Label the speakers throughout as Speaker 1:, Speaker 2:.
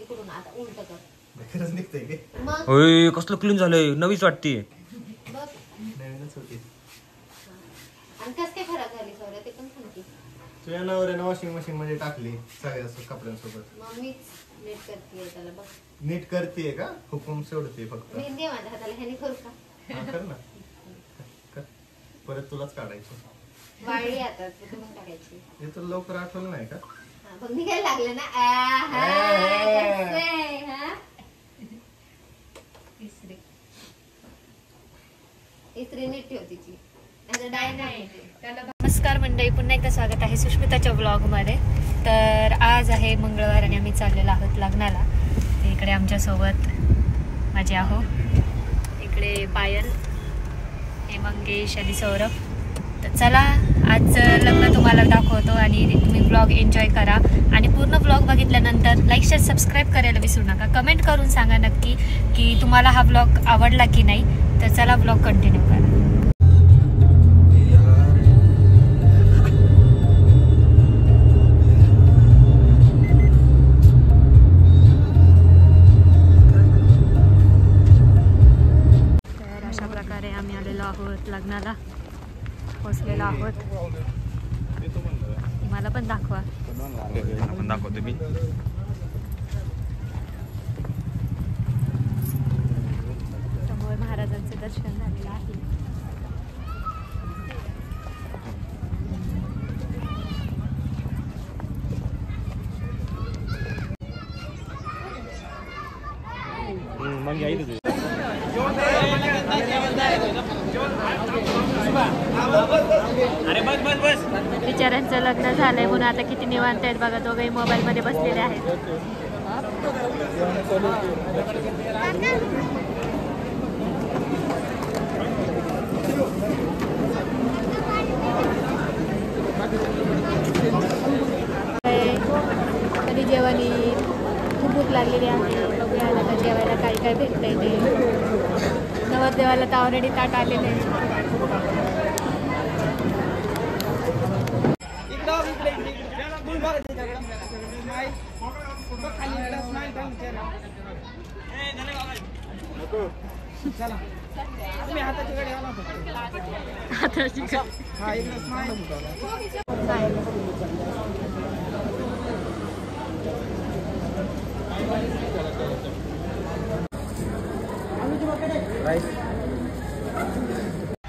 Speaker 1: तिकडून आता उलट कर.
Speaker 2: खरंच निघतंय की
Speaker 1: मग
Speaker 3: होय कसलं क्लीन झालंय नवीच वाटते.
Speaker 1: बघ
Speaker 2: नवीनच होती.
Speaker 1: आणि कस काय खराब झाली सौर्य ते पण सांगते.
Speaker 2: तुझ्या नवऱ्यानं वॉशिंग मशीन मध्ये टाकली सगळ्या कपड्यांसोबत.
Speaker 1: मग मीच नीट करते त्याला. बघ
Speaker 2: नीट करते का हुकूम सोडते फक्त.
Speaker 1: मी दे माझ्या हाताला ह्याने करू का.
Speaker 2: हा, कर ना कर. परत तुलाच काढायचं.
Speaker 1: वाळली आता तू मग टाकायची.
Speaker 2: हे तर लवकर आठवलं नाही का.
Speaker 1: हा बघ निघायला लागलं ना. तिसरी तिसरी नीट ठेव तिची. नमस्कार मंडळी, पुन्हा एकदा स्वागत आहे सुष्मिताच्या ब्लॉगमध्ये. तर आज आहे मंगळवार आणि आम्ही चाललेलो आहोत लग्नाला. इकडे आमच्यासोबत माझे आहो, इकडे पायल, हे मंगेश आणि सौरभ. तर चला आज लग्न तुम्हाला दाखवतो आणि तुम्ही ब्लॉग एन्जॉय करा. आणि पूर्ण ब्लॉग बघितल्यानंतर लाईक शेअर सबस्क्राईब करायला विसरू नका. कमेंट करून सांगा नक्की की तुम्हाला हा ब्लॉग आवडला की नाही. तर चला ब्लॉग कंटिन्यू करा. आम्ही आलेलो आहोत लग्नाला, पोचलेलो आहोत. मला पण दाखवा.
Speaker 3: आपण दाखवतो मी.
Speaker 1: समोर महाराजांचे दर्शन झालेलं आहे.
Speaker 3: अरे बस बस बस.
Speaker 1: बिचाऱ्यांचं लग्न झालंय म्हणून आता किती निवांत आहेत बघा. दोघेही मोबाईल मध्ये बसलेले आहेत. कधी जेवणी खूप भूक लागलेली आहे. बघूया आता जेवायला काय काय भेटतंय ते. नवरदेवाला तर ऑलरेडी ताट आलेले आहे.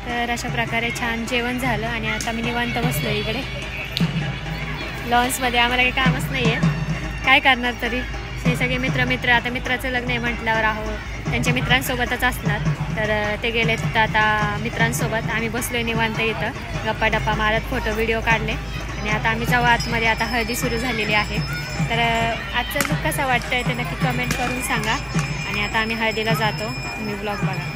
Speaker 1: तर अशा प्रकारे छान जेवण झालं आणि आता मी निवांत बसलो इकडे लॉन्समध्ये. आम्हाला काही कामच नाही आहे, काय करणार तरी. हे सगळे मित्र आता मित्राचं लग्न आहे म्हटल्यावर आहोत त्यांच्या मित्रांसोबतच असणार. तर ते गेले तर आता मित्रांसोबत. आम्ही बसलो निवांत इथं गप्पा डप्पा मारत, फोटो व्हिडिओ काढले आणि आता आम्ही जाऊ आतमध्ये. आता हळदी सुरू झालेली आहे. तर आजचा लुक कसा वाटतंय ते नक्की कमेंट करून सांगा. आणि आता आम्ही हळदीला जातो. तुम्ही ब्लॉग बघा.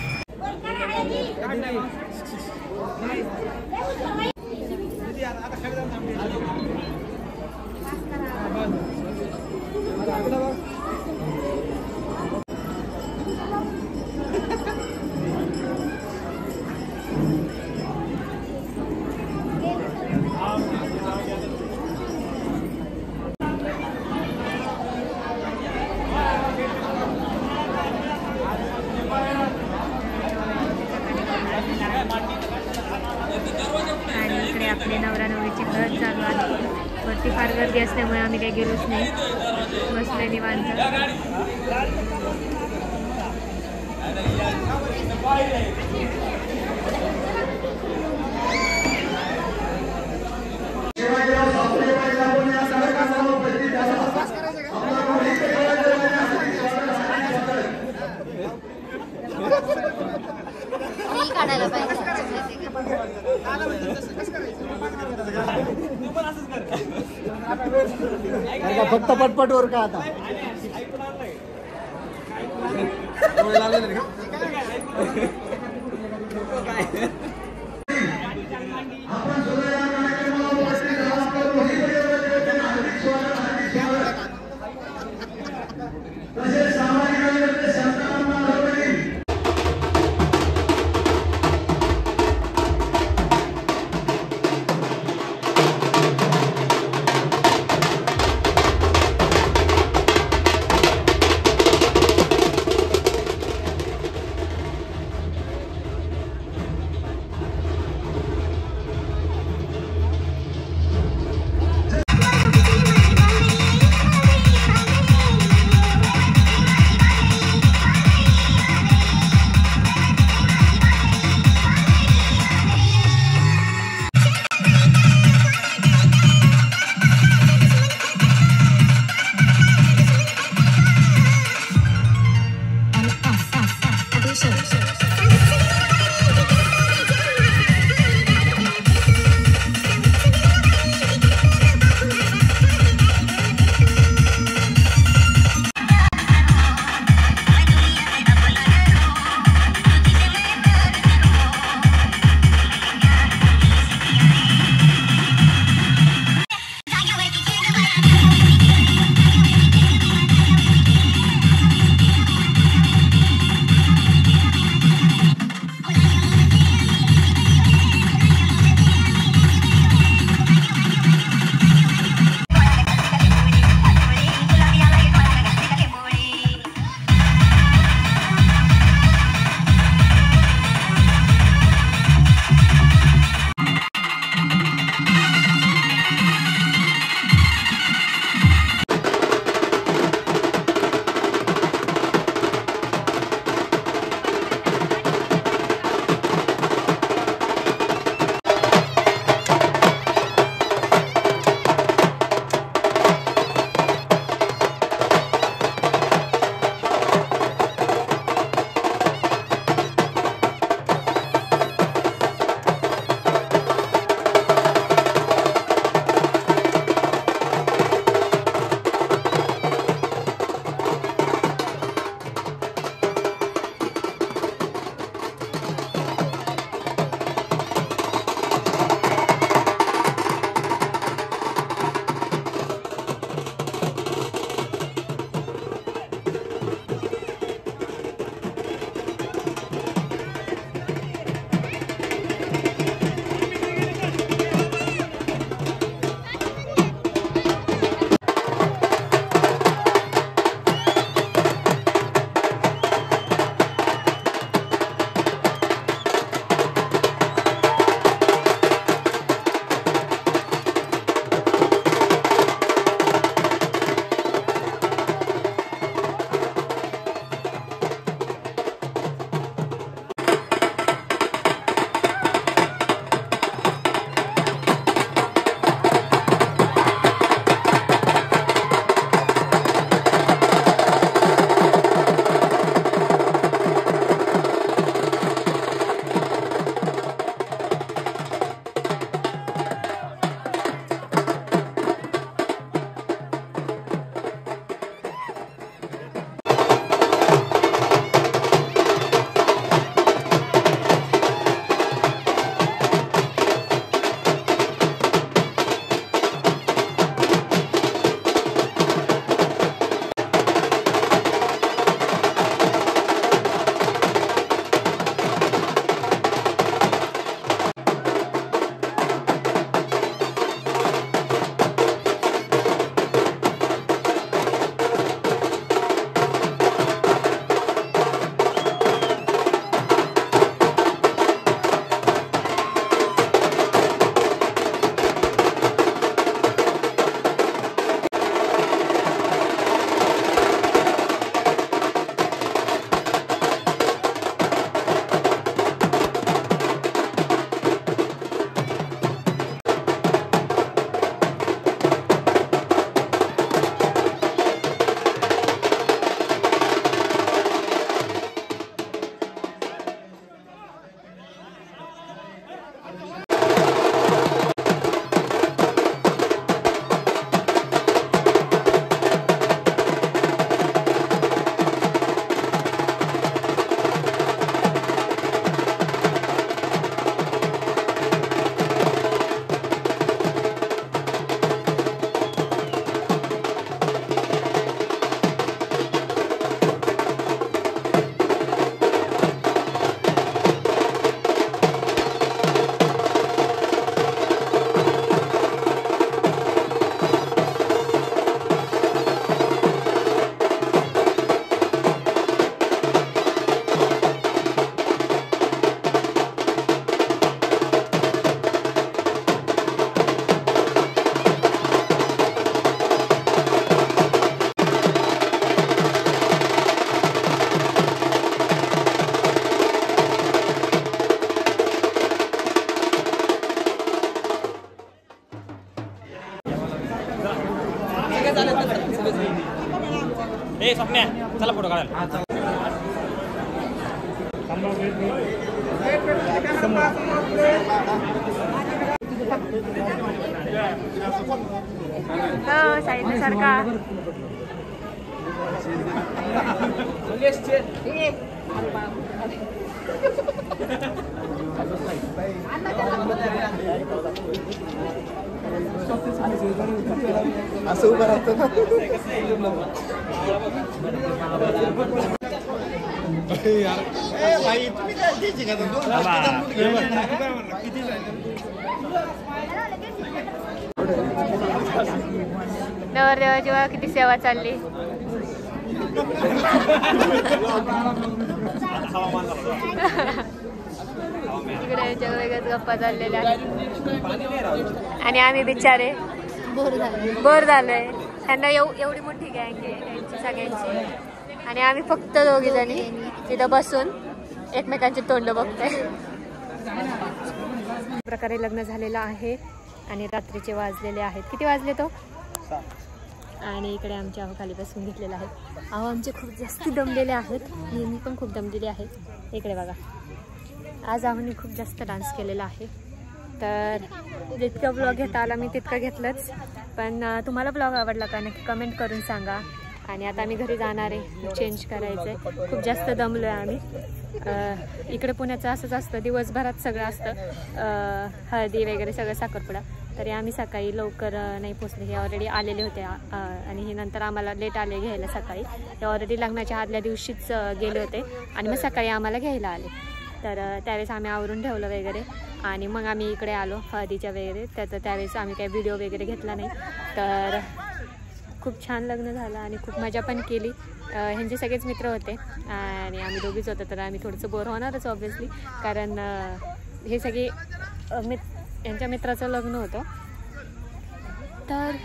Speaker 1: आणि इकडे आपले नवरा नवरीची हळद चालू आहे. वरती फार गर्दी असल्यामुळे आम्ही काही गेलोच नाही, बसले निवांत. काढायला पाहिजे.
Speaker 2: फक्त पटपट वर का आता
Speaker 3: ए स्वप्न्या चला फोटो काढायला
Speaker 1: साईडने सारखा
Speaker 2: असं उभं राहतं ना. भाई तुम्ही काय द्यायची का
Speaker 1: नवरदेवाची बघा किती सेवा चालली. इकडे याच्या वेगळ्याच गप्पा चाललेल्या आणि आम्ही बिचारे बोर झालोय. त्यांना एवढी मोठी गँग आहे त्यांची सगळ्यांची आणि आम्ही फक्त दोघी जणी तिथं बसून एकमेकांची तोंड बघतोय. प्रकारे लग्न झालेलं आहे आणि रात्रीचे वाजलेले आहेत. किती वाजले तो? आणि इकडे आमच्या अहो खाली बसून घेतलेला आहे. अहो आमचे खूप जास्त दमलेले आहेत. मी पण खूप दमलेली आहे. इकडे बघा आज आहोनी खूप जास्त डान्स केलेला आहे. तर जितका ब्लॉग घेता आला मी तितकं घेतलंच. पण तुम्हाला ब्लॉग आवडला का नक्की कमेंट करून सांगा. आणि आता आम्ही घरी जाणार आहे. चेंज करायचं आहे. खूप जास्त दमलो आहे आम्ही. इकडे पुण्याचं असंच असतं दिवसभरात सगळं असतं. हळदी वगैरे सगळं साखरपुडा. तरी आम्ही सकाळी लवकर नाही पोचले. हे ऑलरेडी आलेले होते आणि हे नंतर आम्हाला लेट आले घ्यायला सकाळी. हे ऑलरेडी लग्नाच्या आदल्या दिवशीच गेले होते आणि मग सकाळी आम्हाला घ्यायला आले. तर त्यावेळेस आम्ही आवरून ठेवलं वगैरे आणि मग आम्ही इकडे आलो हळदीच्या वगैरे. त्यावेळेस आम्ही काही व्हिडिओ वगैरे घेतला नाही. तर खूप छान लग्न झालं आणि खूप मजा पण केली. ह्यांचे सगळेच मित्र होते आणि आम्ही दोघीच होतो. तर आम्ही थोडंसं बोर होणारच ऑब्व्हियसली कारण हे सगळे यांच्या मित्राचं लग्न होतं. तर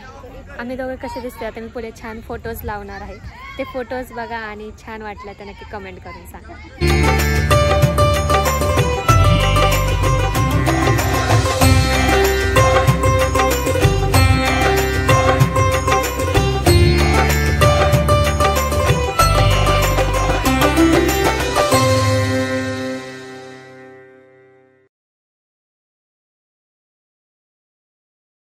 Speaker 1: आम्ही दोघे कसे दिसते आता मी पुढे छान फोटोज लावणार आहे. ते फोटोज बघा आणि छान वाटलं तर नक्की कमेंट करून सांगा.